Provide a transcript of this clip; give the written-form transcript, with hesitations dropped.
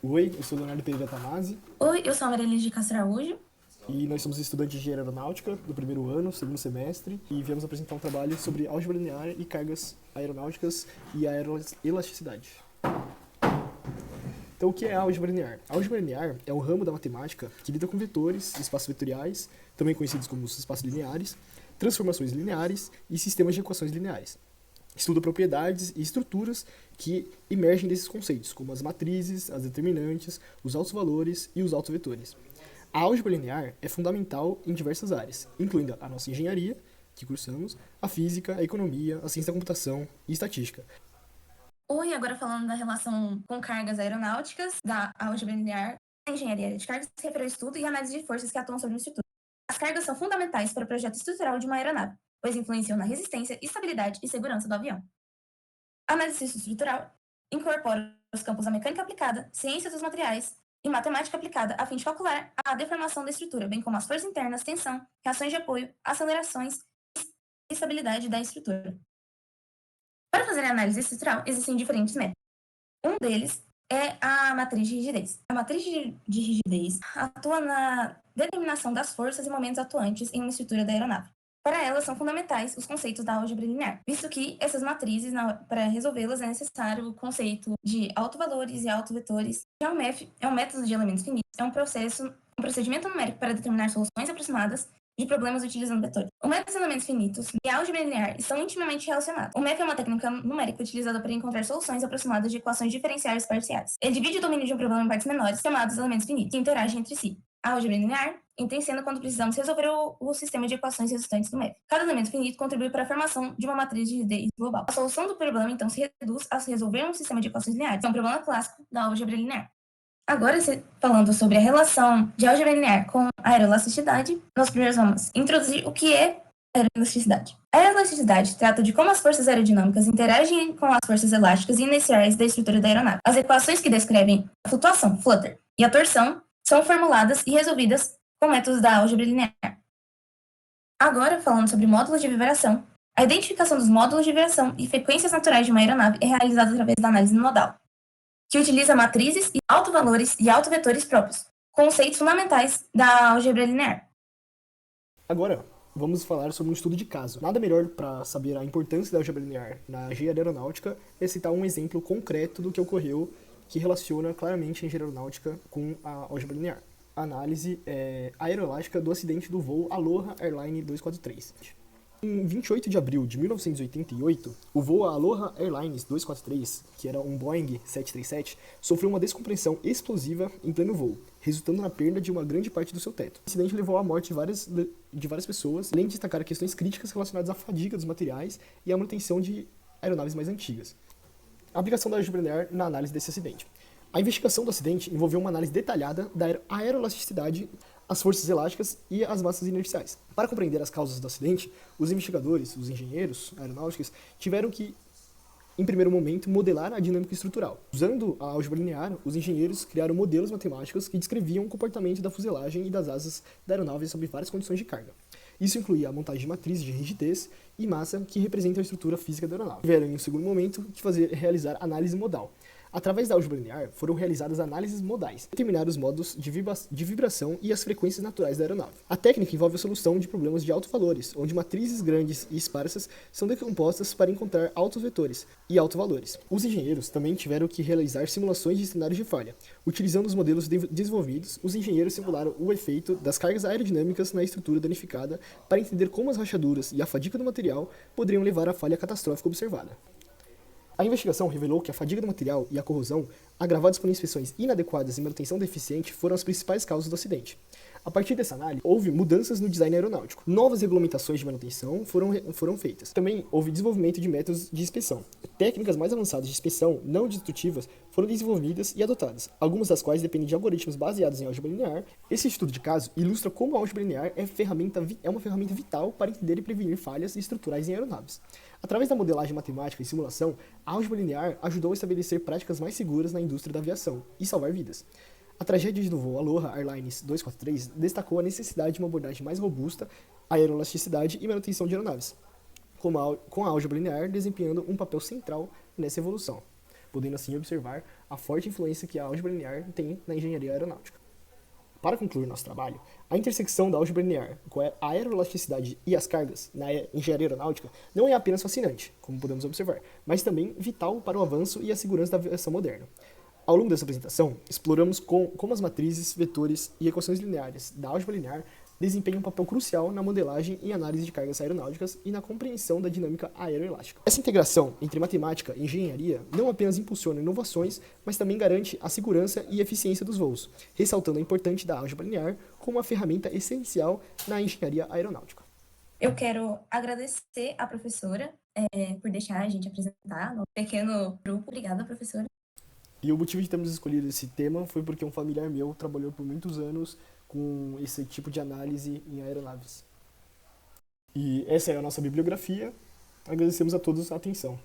Oi, eu sou Leonardo Pereira Tanasi Oi, eu sou a Maria de Castro Araújo. e nós somos estudantes de engenharia aeronáutica do primeiro ano, segundo semestre, e viemos apresentar um trabalho sobre álgebra linear e cargas aeronáuticas e aeroelasticidade. Então, o que é a álgebra linear? A álgebra linear é um ramo da matemática que lida com vetores, espaços vetoriais, também conhecidos como os espaços lineares, transformações lineares e sistemas de equações lineares. Estuda propriedades e estruturas que emergem desses conceitos, como as matrizes, as determinantes, os altos valores e os altos vetores. A álgebra linear é fundamental em diversas áreas, incluindo a nossa engenharia, que cursamos, a física, a economia, a ciência da computação e estatística. Oi, agora falando da relação com cargas aeronáuticas, da álgebra linear, a engenharia de cargas se refere ao estudo e análise de forças que atuam sobre uma estrutura. As cargas são fundamentais para o projeto estrutural de uma aeronave, pois influenciam na resistência, estabilidade e segurança do avião. A análise estrutural incorpora os campos da mecânica aplicada, ciências dos materiais e matemática aplicada a fim de calcular a deformação da estrutura, bem como as forças internas, tensão, reações de apoio, acelerações e estabilidade da estrutura. Para fazer a análise estrutural, existem diferentes métodos. Um deles é a matriz de rigidez. A matriz de rigidez atua na determinação das forças e momentos atuantes em uma estrutura da aeronave. Para ela, são fundamentais os conceitos da álgebra linear, visto que essas matrizes, para resolvê-las, é necessário o conceito de autovalores e autovetores. Já o MEF é um método de elementos finitos, é um procedimento numérico para determinar soluções aproximadas de problemas utilizando vetores. O MEF e os elementos finitos e a álgebra linear estão intimamente relacionados. O MEF é uma técnica numérica utilizada para encontrar soluções aproximadas de equações diferenciais parciais. Ele divide o domínio de um problema em partes menores, chamados elementos finitos, que interagem entre si. A álgebra linear entende quando precisamos resolver o sistema de equações resultantes do MEF. Cada elemento finito contribui para a formação de uma matriz de rigidez global. A solução do problema, então, se reduz a resolver um sistema de equações lineares, que é um problema clássico da álgebra linear. Agora, falando sobre a relação de álgebra linear com aeroelasticidade, nós primeiro vamos introduzir o que é aeroelasticidade. A aeroelasticidade trata de como as forças aerodinâmicas interagem com as forças elásticas e inerciais da estrutura da aeronave. As equações que descrevem a flutuação, flutter, e a torção são formuladas e resolvidas com métodos da álgebra linear. Agora, falando sobre módulos de vibração, a identificação dos módulos de vibração e frequências naturais de uma aeronave é realizada através da análise modal, que utiliza matrizes e autovalores e autovetores próprios, conceitos fundamentais da álgebra linear. Agora, vamos falar sobre um estudo de caso. Nada melhor para saber a importância da álgebra linear na engenharia aeronáutica é citar um exemplo concreto do que ocorreu que relaciona claramente a engenharia aeronáutica com a álgebra linear. A análise aeroelástica do acidente do voo Aloha Airline 243. Em 28 de abril de 1988, o voo Aloha Airlines 243, que era um Boeing 737, sofreu uma descompressão explosiva em pleno voo, resultando na perda de uma grande parte do seu teto. O incidente levou à morte de várias pessoas, além de destacar questões críticas relacionadas à fadiga dos materiais e à manutenção de aeronaves mais antigas. A aplicação da álgebra linear na análise desse acidente. A investigação do acidente envolveu uma análise detalhada da aeroelasticidade, as forças elásticas e as massas inerciais. Para compreender as causas do acidente, os investigadores, os engenheiros aeronáuticos, tiveram que, em primeiro momento, modelar a dinâmica estrutural. Usando a álgebra linear, os engenheiros criaram modelos matemáticos que descreviam o comportamento da fuselagem e das asas da aeronave sob várias condições de carga. Isso incluía a montagem de matrizes de rigidez e massa que representam a estrutura física da aeronave. Tiveram, em um segundo momento, que realizar análise modal. Através da álgebra linear, foram realizadas análises modais, determinar os modos de vibração e as frequências naturais da aeronave. A técnica envolve a solução de problemas de altos valores, onde matrizes grandes e esparsas são decompostas para encontrar altos vetores e autovalores. Os engenheiros também tiveram que realizar simulações de cenários de falha. Utilizando os modelos desenvolvidos, os engenheiros simularam o efeito das cargas aerodinâmicas na estrutura danificada para entender como as rachaduras e a fadiga do material poderiam levar à falha catastrófica observada. A investigação revelou que a fadiga do material e a corrosão, agravados por inspeções inadequadas e manutenção deficiente, foram as principais causas do acidente. A partir dessa análise, houve mudanças no design aeronáutico. Novas regulamentações de manutenção foram feitas. Também houve desenvolvimento de métodos de inspeção. Técnicas mais avançadas de inspeção não destrutivas foram desenvolvidas e adotadas, algumas das quais dependem de algoritmos baseados em álgebra linear. Esse estudo de caso ilustra como a álgebra linear é uma ferramenta vital para entender e prevenir falhas estruturais em aeronaves. Através da modelagem matemática e simulação, a álgebra linear ajudou a estabelecer práticas mais seguras na indústria da aviação e salvar vidas. A tragédia do voo Aloha Airlines 243 destacou a necessidade de uma abordagem mais robusta à aeroelasticidade e manutenção de aeronaves, com a álgebra linear desempenhando um papel central nessa evolução. podendo assim observar a forte influência que a álgebra linear tem na engenharia aeronáutica. Para concluir nosso trabalho, a intersecção da álgebra linear com a aeroelasticidade e as cargas na engenharia aeronáutica não é apenas fascinante, como podemos observar, mas também vital para o avanço e a segurança da aviação moderna. Ao longo dessa apresentação, exploramos como as matrizes, vetores e equações lineares da álgebra linear desempenham um papel crucial na modelagem e análise de cargas aeronáuticas e na compreensão da dinâmica aeroelástica. Essa integração entre matemática e engenharia não apenas impulsiona inovações, mas também garante a segurança e eficiência dos voos, ressaltando a importância da álgebra linear como uma ferramenta essencial na engenharia aeronáutica. Eu quero agradecer à professora por deixar a gente apresentar no pequeno grupo. Obrigada, professora. E o motivo de termos escolhido esse tema foi porque um familiar meu trabalhou por muitos anos com esse tipo de análise em aeronaves. E essa é a nossa bibliografia. Agradecemos a todos a atenção.